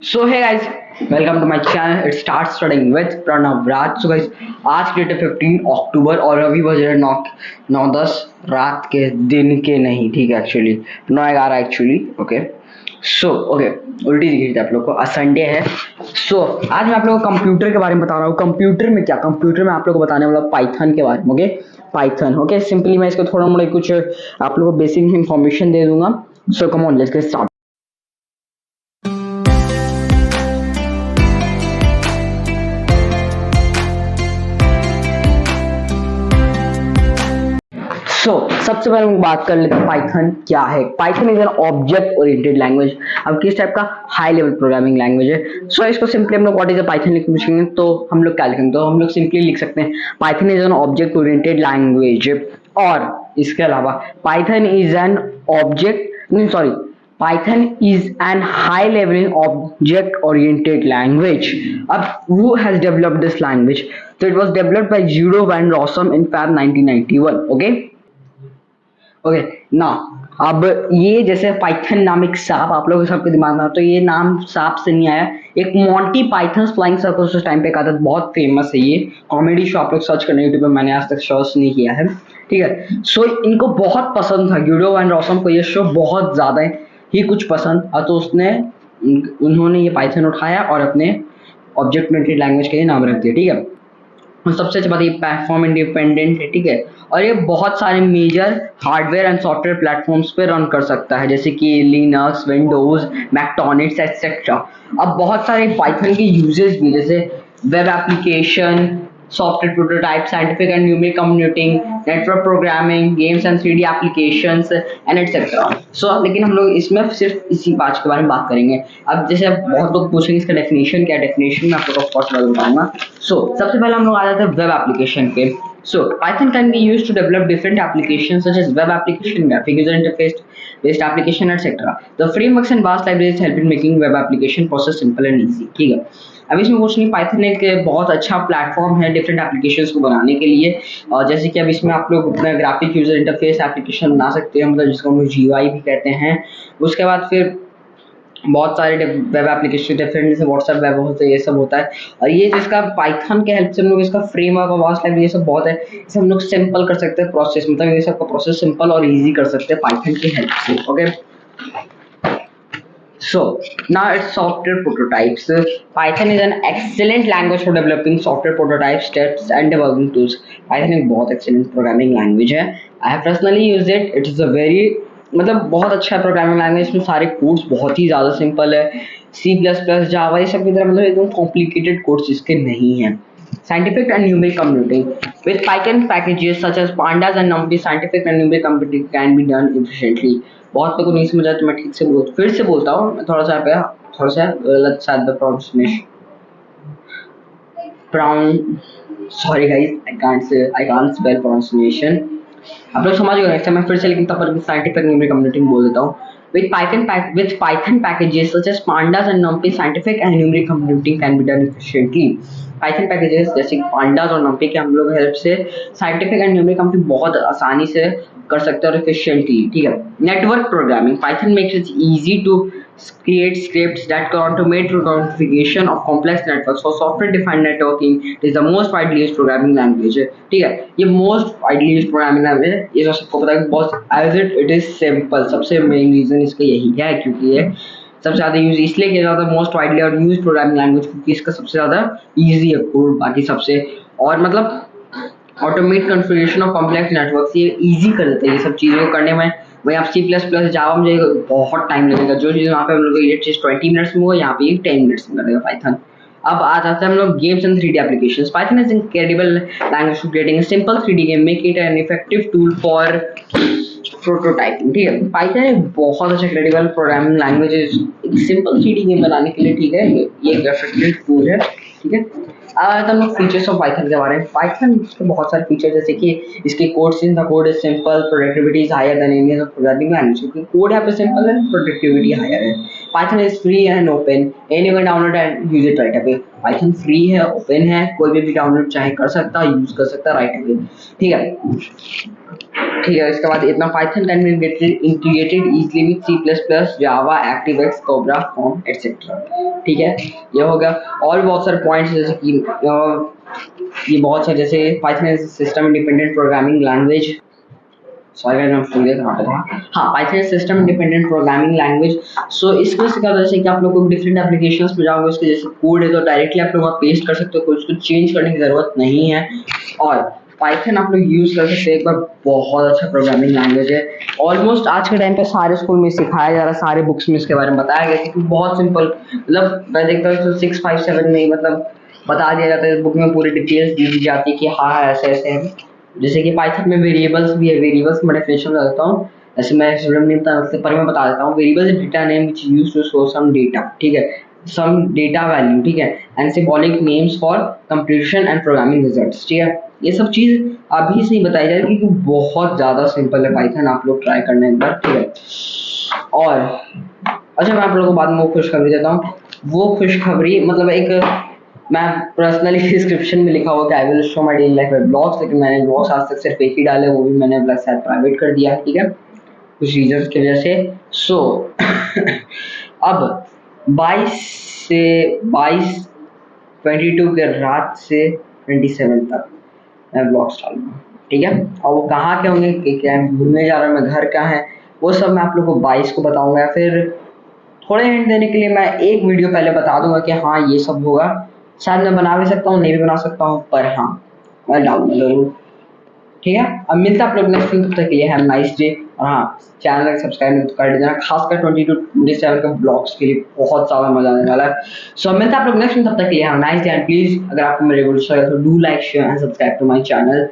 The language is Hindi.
So hi guys, welcome to my channel. It start studying with Pranav Raj. So guys, आज की डेट है 15 अक्टूबर और अभी बज रहे 9:10 रात के, दिन के नहीं, ठीक है, actually 9:11 actually. Okay so okay, उल्टी दिख रही थी आप लोग को। आज संडे है। सो आज मैं आप लोगों को कंप्यूटर के बारे में बता रहा हूँ। कंप्यूटर में क्या, कंप्यूटर में आप लोग को बताने वाला पाइथन के बारे में। Okay, Python. ओके, सिंपली मैं इसको थोड़ा मोड़ा कुछ आप लोगों को बेसिक इन्फॉर्मेशन दे दूंगा। So come on, let's get start. सबसे पहले हम बात कर लेते हैं पाइथन क्या है। Python is an object oriented language. अब किस टाइप का, हाई लेवल प्रोग्रामिंग लैंग्वेज है। इसको सिंपली हम लोग व्हाट इज अ पाइथन लिख पूछेंगे तो हम लोग क्या लिखेंगे, तो हम लोग सिंपली लिख सकते हैं Python is an object oriented language. और इसके अलावा पाइथन इज एन ऑब्जेक्ट, नहीं sorry, Python is an high-level object-oriented language. अब who has developed this language? So it was developed by Judo van Rossum in Feb 1991. Okay. Okay ना, अब ये जैसे पाइथन नाम एक सांप आप लोगों के सबके दिमाग में, तो ये नाम सांप से नहीं आया। एक मॉन्टी पाइथन फ्लाइंग सर्कस उस टाइम पे कहा था, बहुत फेमस है ये कॉमेडी शो। आप लोग सर्च करना यूट्यूब पे, मैंने आज तक सर्च नहीं किया है, ठीक है। इनको बहुत पसंद था, गिडो एंड रॉसम को ये शो बहुत ज्यादा ही कुछ पसंद था, तो उन्होंने ये पाइथन उठाया और अपने ऑब्जेक्ट ओरिएंटेड लैंग्वेज के लिए नाम रख दिया, ठीक है। और सबसे अच्छी बात ये प्लेटफॉर्म इंडिपेंडेंट है, ठीक है। और ये बहुत सारे major hardware and software platforms पे रन कर सकता है, जैसे कि लिनक्स, विंडोज, मैक्टोनिक्स एक्सेट्रा। अब बहुत सारे पाइथन के यूजेस भी, जैसे web application, software prototype, scientific and numeric computing, network programming, games and 3D applications and etcetera. लेकिन हम लोग इसमें सिर्फ इसी पांच के बारे में बात करेंगे। अब जैसे बहुत लोग पूछेंगे इसका डेफिनेशन क्या, डेफिनेशन में आप लोग को बताऊंगा। सबसे पहले हम लोग आ जाते हैं वेब एप्लीकेशन पे। Python can be used to develop different applications such as web application, graphic user interface based application, etc. The frameworks and vast libraries help in making web application process simple and easy. ठीक है। अब इसमें कुछ नहीं, पाइथन एक बहुत अच्छा प्लेटफॉर्म है डिफरेंट एप्लीकेशंस को बनाने के लिए। और जैसे कि अब इसमें आप लोग अपना ग्राफिक यूजर इंटरफेस एप्लीकेशन बना सकते हैं, मतलब जिसको हम लोग GUI भी कहते हैं। उसके बाद फिर बहुत सारे वेब एप्लीकेशन डिफरेंट, जैसे व्हाट्सएप वेब होते हैं, ये सब होता है। और ये जिसका पाइथन के हेल्प से हम लोग इसका फ्रेमवर्क और वास्ट लाइब्रेरी ये सब बहुत है, इसे हम लोग सिंपल कर सकते हैं प्रोसेस, मतलब ये सब का प्रोसेस सिंपल और इजी कर सकते हैं पाइथन की हेल्प से। Okay, now it's software prototypes. Python is an excellent language for developing software prototypes, steps and debugging tools. Python एक बहुत excellent programming language है। I have personally used it. It is a very, मतलब बहुत अच्छा प्रोग्रामिंग लैंग्वेज। इसमें सारे कोड्स बहुत ही ज़्यादा सिंपल है। C++, जावा ये सब की तरह मतलब एकदम कॉम्प्लिकेटेड कोड्स इसके नहीं हैं। Scientific and numeric computing with Python packages such as pandas and numpy, scientific and numeric computing can be done efficiently. बहुत लोगों को नहीं समझ आया तो मैं ठीक से फिर से बोलता हूँ, मैं थोड़ा सा गलत शायद pronunciation, sorry guys, I can't spell pronunciation. आप लोग समझ गए मैं फिर से, लेकिन तब पर साइंटिफिक न्यूमेरिक कंप्यूटिंग बोल देता हूँ। With Python packages such as pandas and numpy, scientific and numeric computing can be done efficiently. Python packages जैसे pandas और numpy के हम लोग हेल्प से साइंटिफिक एंड न्यूमेरिक कंप्यूटिंग बहुत आसानी से कर सकते हैं और efficiently, ठीक है। Network programming, Python makes it easy to create scripts that can automate the configuration of complex networks. For software defined networking, it is the most widely used programming language, ठीक है। ये most widely used programming language है, ये सबको पता है बहुत, as it is simple। सबसे मेन रीजन इसका यही है, क्योंकि ये सबसे ज्यादा यूज इसलिए किया जाता है, मोस्ट वाइडली और यूज प्रोग्रामिंग लैंग्वेज, क्योंकि इसका सबसे ज्यादा इजी है कोड बाकी सबसे। और मतलब automate configuration of complex networks, ये इजी कर देते हैं ये सब चीज़ों को करने में। वही आप C++ जावा में जाएगा बहुत टाइम लगेगा, जो चीज़ वहाँ पे हम लोग ये चीज़ 20 मिनट्स में हो, यहाँ पे 10 मिनट्स में करेगा पाइथन। अब आ जाते हैं हम लोग games and 3D applications. Python is incredible language for creating a simple 3D game, make it an effective tool for prototyping, ठीक है। पाइथन एक बहुत अच्छा क्रेडिबल प्रोग्रामिंग लैंग्वेज है एक सिंपल 3D गेम बनाने के लिए, ठीक है। ये एक इफेक्टिव टूल है, ठीक है। अब हम लोग फीचर्स ऑफ पाइथन के बारे में। पाइथन के बहुत सारे फीचर, जैसे कि इसके code since the code is simple, productivity is higher than any other programming language, क्योंकि कोड यहाँ पे सिंपल है, प्रोडक्टिविटी हायर है। Python is free and open, anyone download and use it right away. Python free है, ओपन है, कोई भी डाउनलोड चाहे कर सकता है, यूज कर सकता है राइट अवे। ठीक है, ठीक है। इसके बाद इतना Python can be integrated easily with C plus plus, Java, ActiveX, कोबरा, फॉर्म एटसेट्रा। ठीक है, ये हो गया। और भी बहुत सारे पॉइंट्स, जैसे कि ये बहुत सारे, जैसे Python is system independent programming language. Sorry मैं भूल गया कहाँ पे था। हाँ, Python is system independent programming language. So इसमें से क्या होता है, जैसे कि आप लोग को डिफरेंट एप्लीकेशंस में जाओगे, उसके जैसे कोड है तो डायरेक्टली आप लोग पेस्ट कर सकते हो, कोई उसको चेंज करने की जरूरत नहीं है। और पाइथन आप लोग यूज कर सकते हैं एक बार, बहुत अच्छा प्रोग्रामिंग लैंग्वेज है। ऑलमोस्ट आज के टाइम पे सारे स्कूल में सिखाया जा रहा है, सारे बुक्स में इसके बारे में बताया गया, क्योंकि बहुत सिंपल, मतलब मैं देखता हूँ 657 में ही मतलब बता दिया जाता है, बुक में पूरी डिटेल्स दी जाती है कि हाँ ऐसे ऐसे है। जैसे कि पाइथन में वेरिएबल्स भी है, वेरिएबल्स में डेफिनेशन बता देता हूँ। ऐसे मैं स्टूडेंट नहीं बता, उससे पर मैं बता देता हूँ। Variable is data name which used to store some data, ठीक है, सम डेटा वैल्यू, ठीक है, and symbolic names for computation and programming results. ठीक है, ये सब चीज अभी से ही बताई जा रही है, क्योंकि बहुत ज्यादा सिंपल है पाइथन, आप लोग ट्राई करना एक बार। ठीक है, और अच्छा मैं आप लोगों को बाद में वो खुशखबरी देता हूँ। वो खुशखबरी मतलब एक, मैं पर्सनली डिस्क्रिप्शन में लिखा हुआ कि I will show my daily life blogs, लेकिन मैंने ब्लॉग्स आज तक सिर्फ एक ही डाले, वो भी मैंने ब्लॉग शायद प्राइवेट कर दिया है। ठीक है, कुछ रीजंस की वजह से। सो अब 22 के रात से 27 तक मैं ब्लॉग्स डालूंगा। ठीक है, और वो कहाँ के होंगे, क्या घूमने जा रहा हूँ मैं, घर का है, वो सब मैं आप लोग को 22 को बताऊंगा। या फिर थोड़े हिंट देने के लिए मैं एक वीडियो पहले बता दूंगा कि हाँ ये सब होगा। शायद मैं बना भी सकता हूँ, नहीं भी बना सकता हूँ, पर हाँ मैं डालूंगा जरूर। ठीक है, अब मिलता है आप लोग नेक्स्ट दिन, तब तक के लिए हैव नाइस डे। और हाँ, चैनल सब्सक्राइब कर देना, खासकर 22 to 27 के ब्लॉग्स के लिए बहुत ज़्यादा मजा आने वाला है। सो मिलता है आप लोग नेक्स्ट दिन, तब तक के लिए have nice day. And please अगर आपको मेरे वीडियो अच्छा लगा तो do like, share and subscribe to my channel.